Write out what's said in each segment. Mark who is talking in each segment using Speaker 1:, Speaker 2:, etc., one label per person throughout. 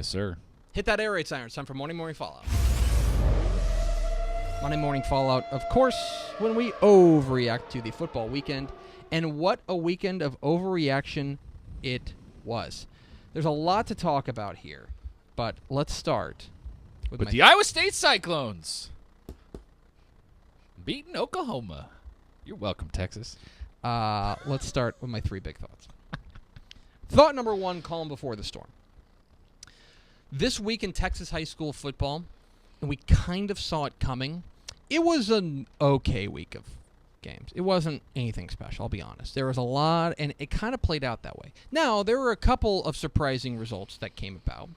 Speaker 1: Yes, sir.
Speaker 2: Hit that air raid siren. It's time for Morning Fallout. Monday Morning Fallout, of course, when we overreact to the football weekend. And what a weekend of overreaction it was. There's a lot to talk about here, but let's start with
Speaker 1: the Iowa State Cyclones beating Oklahoma. You're welcome, Texas.
Speaker 2: Let's start with my three big thoughts. Thought number one, calm before the storm. This week in Texas high school football, and we kind of saw it coming, it was an okay week of games. It wasn't anything special, I'll be honest. There was a lot, and it kind of played out that way. Now, there were a couple of surprising results that came about.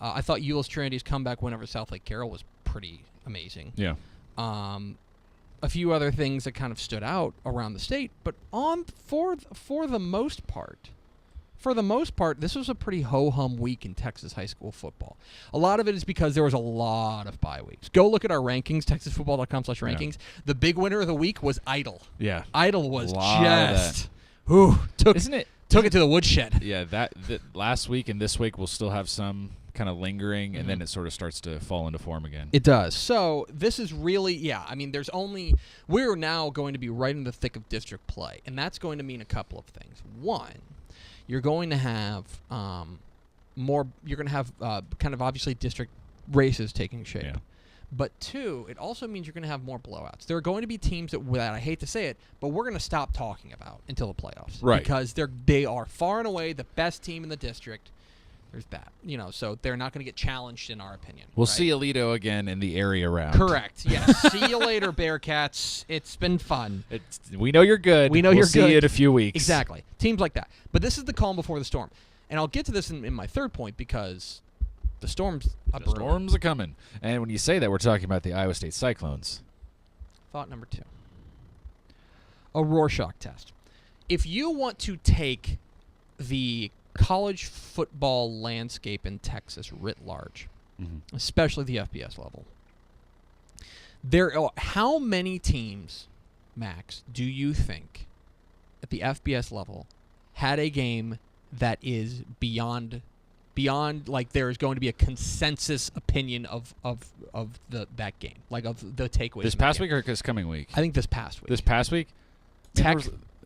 Speaker 2: I thought Euless Trinity's comeback win over South Lake Carroll was pretty amazing.
Speaker 1: Yeah.
Speaker 2: A few other things that kind of stood out around the state, but for the most part, this was a pretty ho-hum week in Texas high school football. A lot of it is because there was a lot of bye weeks. Go look at our rankings, texasfootball.com/rankings. Yeah. The big winner of the week was Idle.
Speaker 1: Yeah.
Speaker 2: Idle was just took it to the woodshed.
Speaker 1: Yeah, that last week and this week will still have some kind of lingering, and then it sort of starts to fall into form again.
Speaker 2: It does. So this is really, we're now going to be right in the thick of district play, and that's going to mean a couple of things. One, you're going to have kind of obviously district races taking shape.
Speaker 1: Yeah.
Speaker 2: But two, it also means you're going to have more blowouts. There are going to be teams that I hate to say it, but we're going to stop talking about until the playoffs.
Speaker 1: Right.
Speaker 2: Because they are far and away the best team in the district. There's that. So they're not going to get challenged in our opinion.
Speaker 1: We'll see Alito again in the area round.
Speaker 2: Correct. Yes. See you later, Bearcats. It's been fun.
Speaker 1: We know you're good.
Speaker 2: We'll
Speaker 1: you're
Speaker 2: see
Speaker 1: good. You in a few weeks.
Speaker 2: Exactly. Teams like that. But this is the calm before the storm. And I'll get to this in my third point because the storm's
Speaker 1: storms are coming. And when you say that, we're talking about the Iowa State Cyclones.
Speaker 2: Thought number two. A Rorschach test. If you want to take the college football landscape in Texas writ large, especially the FBS level, how many teams, Max, do you think at the FBS level had a game that is beyond like there is going to be a consensus opinion of that game, like of the takeaways?
Speaker 1: This past week or this coming week?
Speaker 2: I think this past week.
Speaker 1: This past week?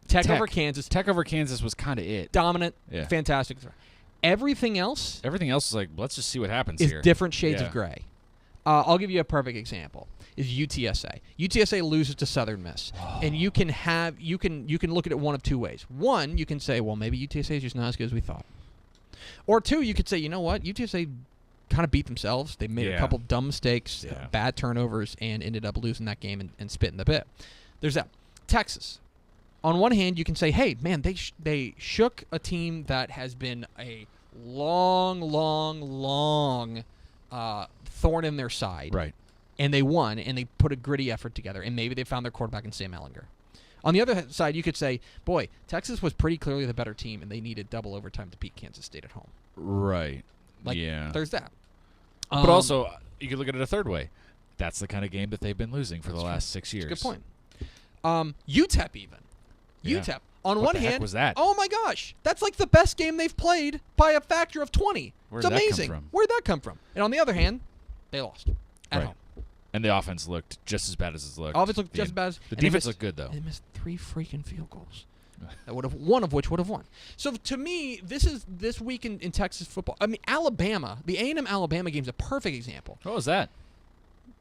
Speaker 2: Tech over Kansas.
Speaker 1: Tech over Kansas was kind of it.
Speaker 2: Dominant. Yeah. Fantastic. Everything else
Speaker 1: is like, let's just see what happens
Speaker 2: here.
Speaker 1: Is
Speaker 2: different shades of gray. I'll give you a perfect example. Is UTSA. UTSA loses to Southern Miss. And you can look at it one of two ways. One, you can say, well, maybe UTSA is just not as good as we thought. Or two, you could say, you know what? UTSA kind of beat themselves. They made a couple dumb mistakes, bad turnovers, and ended up losing that game and spitting the bit. There's that. Texas. On one hand, you can say, hey, man, they shook a team that has been a long thorn in their side.
Speaker 1: Right.
Speaker 2: And they won, and they put a gritty effort together, and maybe they found their quarterback in Sam Ellinger. On the other side, you could say, boy, Texas was pretty clearly the better team, and they needed double overtime to beat Kansas State at home.
Speaker 1: Right.
Speaker 2: There's that.
Speaker 1: But also, you could look at it a third way. That's the kind of game that they've been losing for the last 6 years.
Speaker 2: That's a good point. UTEP even.
Speaker 1: Yeah.
Speaker 2: UTEP. On
Speaker 1: what
Speaker 2: one
Speaker 1: the
Speaker 2: hand,
Speaker 1: heck was that?
Speaker 2: Oh my gosh, that's like the best game they've played by a factor of 20.
Speaker 1: Where'd
Speaker 2: it's amazing.
Speaker 1: That come from?
Speaker 2: Where'd that come from? And on the other hand, they lost at home.
Speaker 1: And the offense looked just as bad as it's looked.
Speaker 2: Offense looked just as bad as
Speaker 1: the defense looked good though.
Speaker 2: They missed 3 freaking field goals. One of which would have won. So to me, this week in Texas football. I mean, Alabama, the A&M Alabama game is a perfect example.
Speaker 1: What was that?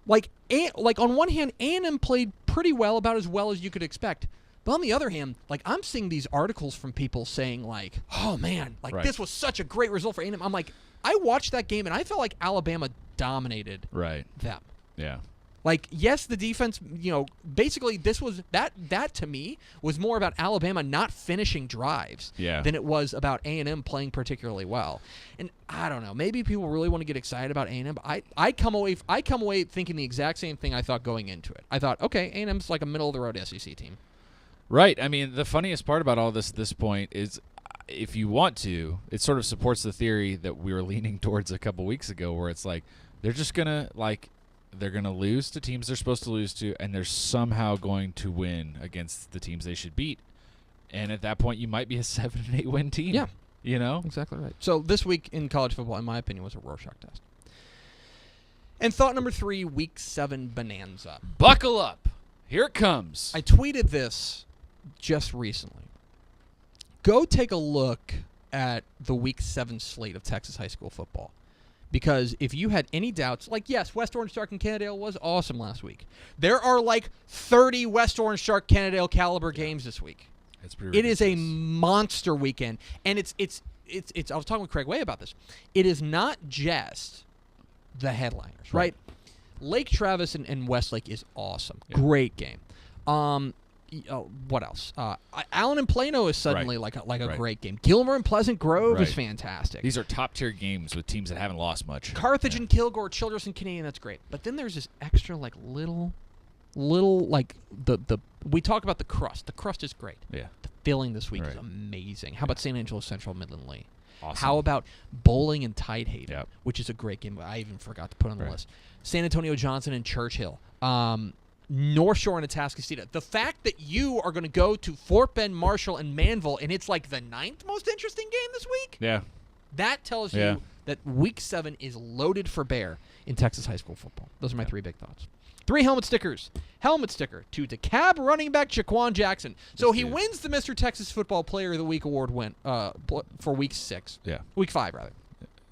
Speaker 2: Like on one hand, A&M played pretty well, about as well as you could expect. But on the other hand, like I'm seeing these articles from people saying like, "Oh man, this was such a great result for A&M." I'm like, I watched that game and I felt like Alabama dominated them.
Speaker 1: Yeah.
Speaker 2: Like, yes, the defense, basically this was that to me was more about Alabama not finishing drives than it was about A&M playing particularly well. And I don't know, maybe people really want to get excited about A&M, but I come away thinking the exact same thing I thought going into it. I thought, okay, A&M's like a middle of the road SEC team.
Speaker 1: Right. I mean, the funniest part about all this at this point is if you want to, it sort of supports the theory that we were leaning towards a couple weeks ago where it's like they're just going to they're going to lose to teams they're supposed to lose to, and they're somehow going to win against the teams they should beat. And at that point, you might be a 7-8 win team.
Speaker 2: Yeah.
Speaker 1: You know?
Speaker 2: Exactly right. So this week in college football, in my opinion, was a Rorschach test. And thought number 3, Week 7 bonanza.
Speaker 1: Buckle up. Here it comes.
Speaker 2: I tweeted this just recently. Go take a look at the Week 7 slate of Texas high school football. Because if you had any doubts, like, yes, West Orange Shark and Kennedale was awesome last week. There are like 30 West Orange Shark Kennedale caliber games this week.
Speaker 1: It's pretty
Speaker 2: It is a
Speaker 1: ridiculous.
Speaker 2: monster weekend. And it's I was talking with Craig Way about this. It is not just the headliners, right? Lake Travis and Westlake is awesome.
Speaker 1: Yeah.
Speaker 2: Great game. What else? Allen and Plano is suddenly like a great game. Gilmer and Pleasant Grove is fantastic.
Speaker 1: These are top-tier games with teams that haven't lost much.
Speaker 2: Carthage and Kilgore, Childress and Canadian, that's great. But then there's this extra like little like the we talk about the crust. The crust is great.
Speaker 1: Yeah.
Speaker 2: The filling this week is amazing. How about San Angelo Central, Midland Lee?
Speaker 1: Awesome.
Speaker 2: How about Bowling and Tidehaven,
Speaker 1: Yep.
Speaker 2: which is a great game, but I even forgot to put on the list. San Antonio Johnson and Churchill. North Shore and Atascocita. The fact that you are going to go to Fort Bend, Marshall, and Manville, and it's like the 9th most interesting game this week,
Speaker 1: Yeah.
Speaker 2: that tells you that Week 7 is loaded for bear in Texas high school football. Those are my 3 big thoughts. 3 helmet stickers. Helmet sticker to DeKalb running back JaQuan Jackson. So he wins the Mr. Texas Football Player of the Week award for Week 6.
Speaker 1: Yeah.
Speaker 2: Week 5, rather.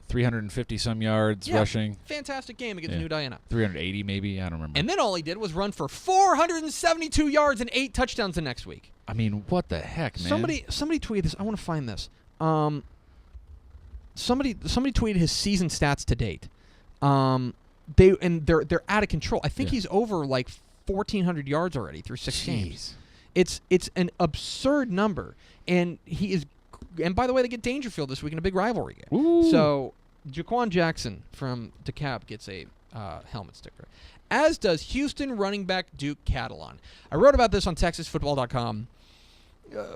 Speaker 1: 350-some yards rushing.
Speaker 2: Fantastic game against New Diana.
Speaker 1: 380 maybe. I don't remember.
Speaker 2: And then all he did was run for 472 yards and 8 touchdowns the next week.
Speaker 1: I mean, what the heck, man?
Speaker 2: Somebody tweeted this. I want to find this. Somebody tweeted his season stats to date. They're out of control. I think he's over like 1,400 yards already through 6 games. It's an absurd number, and he is. And by the way, they get Dangerfield this week in a big rivalry game.
Speaker 1: Ooh.
Speaker 2: So JaQuan Jackson from DeKalb gets a helmet sticker, as does Houston running back Duke Catalan. I wrote about this on TexasFootball.com.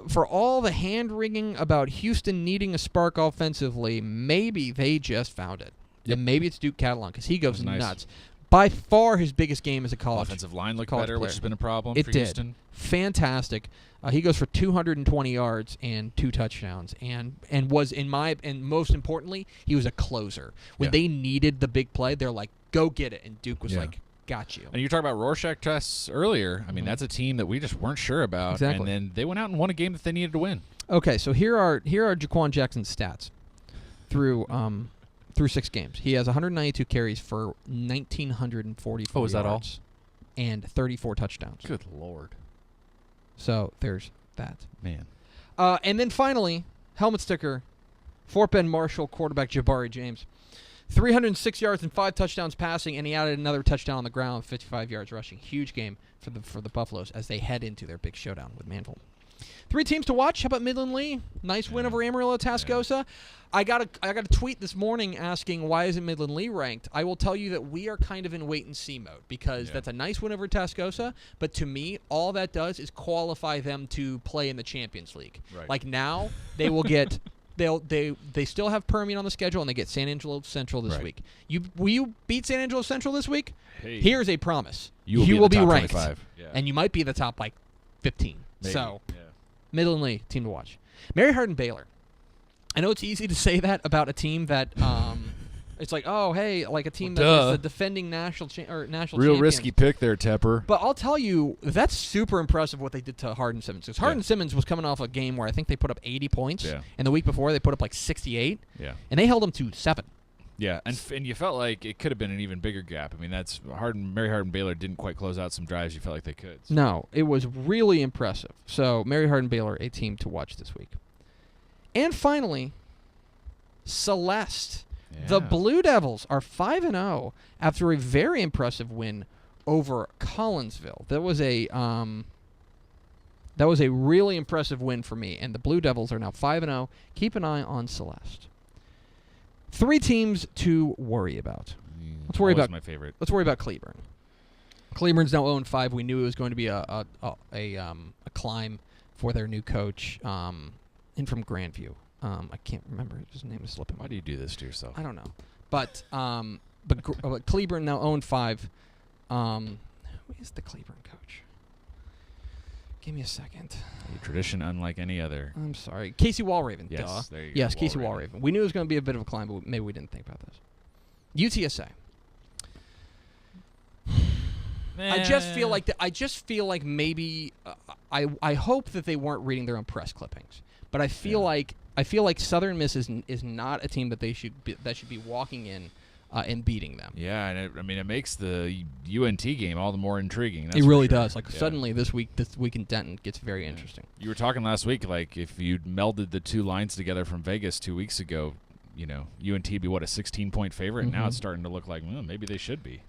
Speaker 2: For all the hand-wringing about Houston needing a spark offensively, maybe they just found it.
Speaker 1: Yep.
Speaker 2: And maybe it's Duke Catalan because he goes
Speaker 1: Nice.
Speaker 2: nuts. By far his biggest game as a college
Speaker 1: Offensive line looked
Speaker 2: college
Speaker 1: better, which
Speaker 2: player.
Speaker 1: has been a problem
Speaker 2: It
Speaker 1: for
Speaker 2: did.
Speaker 1: Houston.
Speaker 2: Fantastic. He goes for 220 yards and 2 touchdowns, and was and most importantly, he was a closer. When they needed the big play, they're like, "Go get it," and Duke was like, "Got you."
Speaker 1: And you talked about Rorschach tests earlier. I mean, that's a team that we just weren't sure about,
Speaker 2: Exactly.
Speaker 1: and then they went out and won a game that they needed to win.
Speaker 2: Okay, so here are JaQuan Jackson's stats through 6 games. He has 192 carries for 1,944
Speaker 1: Oh, is that all?
Speaker 2: yards and 34 touchdowns.
Speaker 1: Good Lord.
Speaker 2: So there's that.
Speaker 1: Man.
Speaker 2: And then finally, helmet sticker, Fort Bend Marshall quarterback Jabari James. 306 yards and 5 touchdowns passing, and he added another touchdown on the ground, 55 yards rushing. Huge game for the Buffaloes as they head into their big showdown with Manville. 3 teams to watch. How about Midland Lee? Nice win over Amarillo Tascosa. I got a tweet this morning asking why isn't Midland Lee ranked. I will tell you that we are kind of in wait and see mode because that's a nice win over Tascosa, but to me, all that does is qualify them to play in the Champions League.
Speaker 1: Right.
Speaker 2: Like now, they will get. They still have Permian on the schedule, and they get San Angelo Central this week. Will you beat San Angelo Central this week?
Speaker 1: Hey.
Speaker 2: Here's a promise:
Speaker 1: You
Speaker 2: will be
Speaker 1: top
Speaker 2: ranked,
Speaker 1: 25. Yeah.
Speaker 2: and you might be the top 15.
Speaker 1: Maybe.
Speaker 2: So, Midland Lee team to watch. Mary-Hardin Baylor. I know it's easy to say that about a team that it's like, oh hey, like a team that's the defending national
Speaker 1: Real
Speaker 2: champions.
Speaker 1: risky pick there, Tepper.
Speaker 2: But I'll tell you, that's super impressive what they did to Hardin Simmons. Because Hardin Simmons was coming off a game where I think they put up 80 points, and the week before they put up like 68, and they held them to 7.
Speaker 1: Yeah, and you felt like it could have been an even bigger gap. I mean, that's Mary-Hardin Baylor didn't quite close out some drives you felt like they could. So.
Speaker 2: No, it was really impressive. So Mary-Hardin Baylor, a team to watch this week. And finally, Celeste.
Speaker 1: Yeah.
Speaker 2: The Blue Devils are 5-0 after a very impressive win over Collinsville. That was a really impressive win for me, and the Blue Devils are now 5-0. Keep an eye on Celeste. 3 teams to worry about. Let's worry about
Speaker 1: my favorite.
Speaker 2: Let's worry about Cleburne. Cleburne's now 0-5. We knew it was going to be a climb for their new coach, in from Grandview. I can't remember his name is slipping.
Speaker 1: Why do you do this to yourself?
Speaker 2: I don't know, but Cleburne now 0-5. Who is the Cleburne coach? Give me a second.
Speaker 1: A tradition unlike any other.
Speaker 2: I'm sorry. Casey Walraven.
Speaker 1: Yes,
Speaker 2: Duh.
Speaker 1: there you go,
Speaker 2: Yes, Casey
Speaker 1: Walraven.
Speaker 2: Walraven. We knew it was going to be a bit of a climb, but maybe we didn't think about this. UTSA. I just feel like maybe I hope that they weren't reading their own press clippings, but I feel like Southern Miss is not a team that they should be walking in and beating them.
Speaker 1: Yeah, and it makes the UNT game all the more intriguing.
Speaker 2: It really does. Like suddenly this week in Denton gets very interesting.
Speaker 1: You were talking last week, like if you melded the two lines together from Vegas 2 weeks ago, UNT be what, a 16-point favorite?
Speaker 2: Mm-hmm.
Speaker 1: Now it's starting to look like maybe they should be.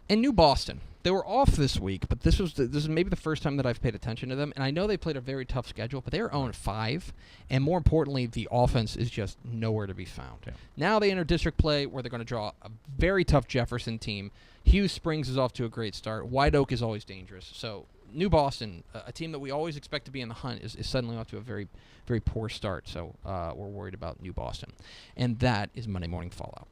Speaker 2: And New Boston, they were off this week, but this is maybe the first time that I've paid attention to them. And I know they played a very tough schedule, but they are 0-5, and more importantly, the offense is just nowhere to be found.
Speaker 1: Yeah.
Speaker 2: Now they enter district play, where they're going to draw a very tough Jefferson team. Hughes Springs is off to a great start. White Oak is always dangerous. So New Boston, a team that we always expect to be in the hunt, is suddenly off to a very, very poor start. So we're worried about New Boston, and that is Monday Morning Fallout.